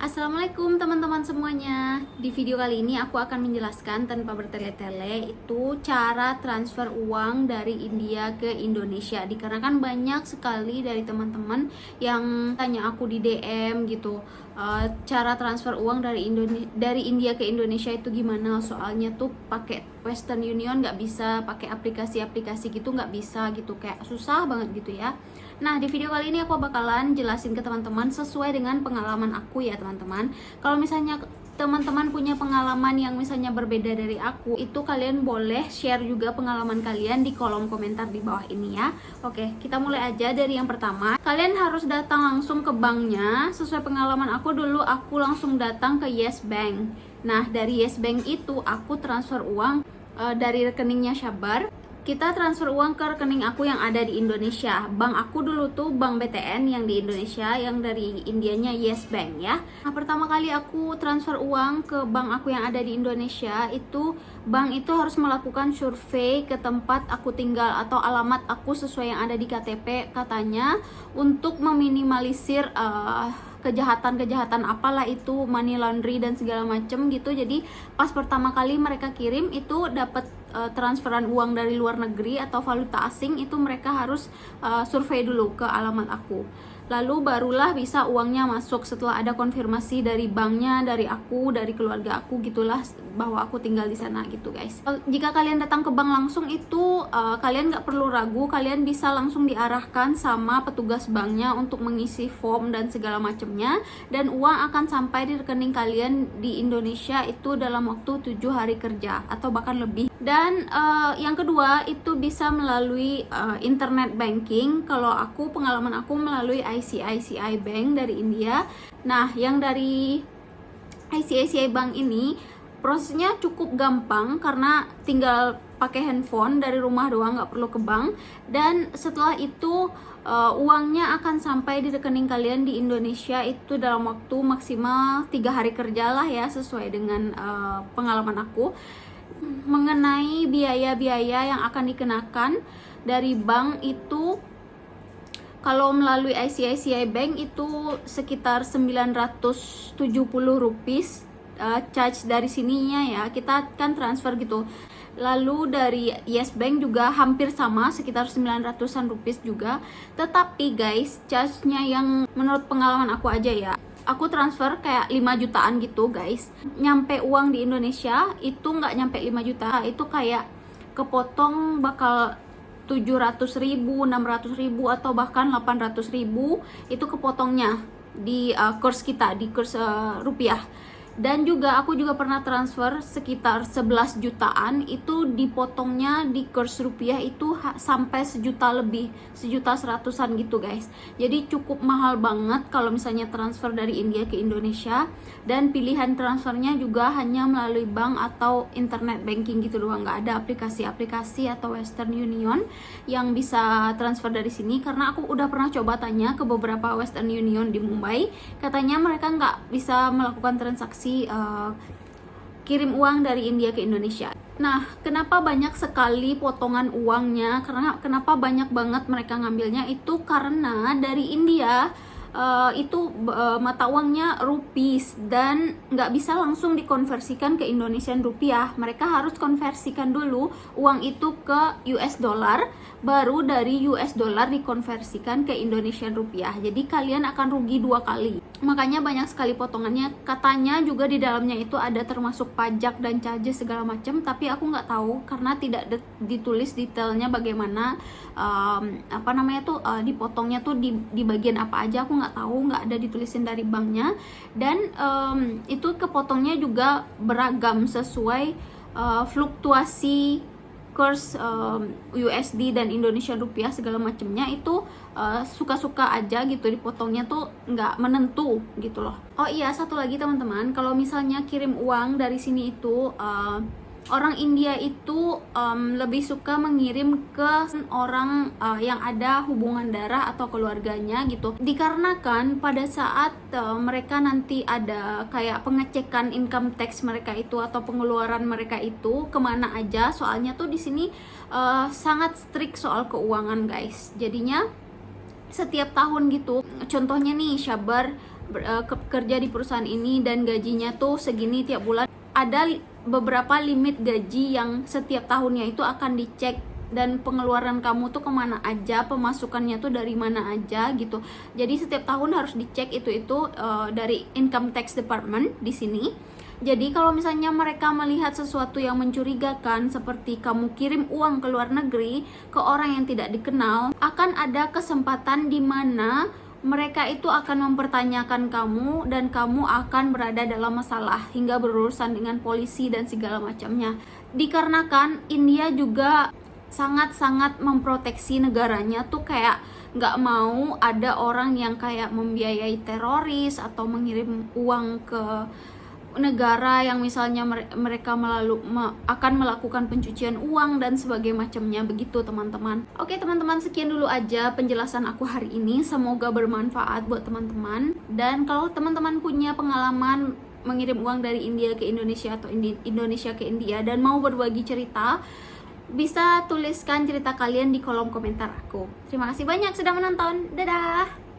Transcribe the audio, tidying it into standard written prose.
Assalamualaikum teman-teman semuanya. Di video kali ini aku akan menjelaskan tanpa bertele-tele itu cara transfer uang dari India ke Indonesia. Dikarenakan banyak sekali dari teman-teman yang tanya aku di DM gitu, cara transfer uang dari India ke Indonesia itu gimana? Soalnya tuh pakai Western Union nggak bisa, pakai aplikasi-aplikasi gitu nggak bisa gitu, kayak susah banget gitu ya. Nah, di video kali ini aku bakalan jelasin ke teman-teman sesuai dengan pengalaman aku ya teman-teman. Kalau misalnya teman-teman punya pengalaman yang misalnya berbeda dari aku, itu kalian boleh share juga pengalaman kalian di kolom komentar di bawah ini ya. Oke, kita mulai aja dari yang pertama. Kalian harus datang langsung ke banknya. Sesuai pengalaman aku dulu, aku langsung datang ke Yes Bank. Nah, dari Yes Bank itu aku transfer uang dari rekeningnya Syabar. Kita transfer uang ke rekening aku yang ada di Indonesia. Bank aku dulu tuh bank BTN yang di Indonesia, yang dari Indianya Yes Bank ya. Nah, pertama kali aku transfer uang ke bank aku yang ada di Indonesia, itu bank itu harus melakukan survei ke tempat aku tinggal atau alamat aku sesuai yang ada di KTP katanya, untuk meminimalisir kejahatan-kejahatan apalah itu, money laundry dan segala macem gitu. Jadi pas pertama kali mereka kirim itu dapat transferan uang dari luar negeri atau valuta asing, itu mereka harus survei dulu ke alamat aku. Lalu barulah bisa uangnya masuk setelah ada konfirmasi dari banknya, dari aku, dari keluarga aku gitulah, bahwa aku tinggal di sana gitu guys. Jika kalian datang ke bank langsung itu kalian nggak perlu ragu, kalian bisa langsung diarahkan sama petugas banknya untuk mengisi form dan segala macamnya, dan uang akan sampai di rekening kalian di Indonesia itu dalam waktu 7 hari kerja atau bahkan lebih. Dan yang kedua itu bisa melalui internet banking. Kalau aku, pengalaman aku melalui ICICI Bank dari India. Nah, yang dari ICICI Bank ini prosesnya cukup gampang karena tinggal pakai handphone dari rumah doang, nggak perlu ke bank. Dan setelah itu uangnya akan sampai di rekening kalian di Indonesia itu dalam waktu maksimal 3 hari kerja lah ya, sesuai dengan pengalaman aku. Mengenai biaya-biaya yang akan dikenakan dari bank itu, kalau melalui ICICI Bank itu sekitar 970 rupiah charge dari sininya ya, kita kan transfer gitu. Lalu dari Yes Bank juga hampir sama, sekitar 900-an rupiah juga. Tetapi guys, charge-nya yang menurut pengalaman aku aja ya, aku transfer kayak 5 jutaan gitu guys. Nyampe uang di Indonesia itu nggak nyampe 5 juta, itu kayak kepotong bakal 700.000, 600.000 atau bahkan 800.000 itu kepotongnya di kurs kita, di kurs rupiah. Dan juga aku juga pernah transfer sekitar 11 jutaan, itu dipotongnya di kurs rupiah itu sampai sejuta lebih, 1.100.000-an gitu guys. Jadi cukup mahal banget kalau misalnya transfer dari India ke Indonesia. Dan pilihan transfernya juga hanya melalui bank atau internet banking gitu doang, nggak ada aplikasi-aplikasi atau Western Union yang bisa transfer dari sini. Karena aku udah pernah coba tanya ke beberapa Western Union di Mumbai, katanya mereka nggak bisa melakukan transaksi kirim uang dari India ke Indonesia. Nah, kenapa banyak sekali potongan uangnya? Karena kenapa banyak banget mereka ngambilnya itu karena dari India itu mata uangnya rupiah dan nggak bisa langsung dikonversikan ke Indonesian rupiah. Mereka harus konversikan dulu uang itu ke US dollar, baru dari US dollar dikonversikan ke Indonesian rupiah. Jadi kalian akan rugi 2 kali. Makanya banyak sekali potongannya. Katanya juga di dalamnya itu ada termasuk pajak dan charges segala macam, tapi aku nggak tahu karena tidak ditulis detailnya bagaimana dipotongnya tuh di bagian apa aja, aku nggak tahu, nggak ada ditulisin dari banknya. Dan itu kepotongnya juga beragam sesuai fluktuasi kurs USD dan Indonesian rupiah segala macamnya. Itu suka-suka aja gitu, dipotongnya tuh nggak menentu gitu loh. Oh iya, satu lagi teman-teman, kalau misalnya kirim uang dari sini itu orang India itu lebih suka mengirim ke orang yang ada hubungan darah atau keluarganya gitu. Dikarenakan pada saat mereka nanti ada kayak pengecekan income tax mereka itu atau pengeluaran mereka itu kemana aja, soalnya tuh di sini sangat strict soal keuangan guys. Jadinya setiap tahun gitu, contohnya nih Syabar kerja di perusahaan ini dan gajinya tuh segini tiap bulan. Ada beberapa limit gaji yang setiap tahunnya itu akan dicek, dan pengeluaran kamu tuh kemana aja, pemasukannya tuh dari mana aja gitu. Jadi setiap tahun harus dicek itu dari income tax department di sini. Jadi kalau misalnya mereka melihat sesuatu yang mencurigakan, seperti kamu kirim uang ke luar negeri ke orang yang tidak dikenal, akan ada kesempatan di mana mereka itu akan mempertanyakan kamu dan kamu akan berada dalam masalah hingga berurusan dengan polisi dan segala macamnya. Dikarenakan India juga sangat-sangat memproteksi negaranya tuh, kayak nggak mau ada orang yang kayak membiayai teroris atau mengirim uang ke negara yang misalnya mereka akan melakukan pencucian uang dan sebagainya macamnya begitu teman-teman. Oke teman-teman, sekian dulu aja penjelasan aku hari ini, semoga bermanfaat buat teman-teman. Dan kalau teman-teman punya pengalaman mengirim uang dari India ke Indonesia atau Indonesia ke India dan mau berbagi cerita, bisa tuliskan cerita kalian di kolom komentar aku. Terima kasih banyak sudah menonton, dadah.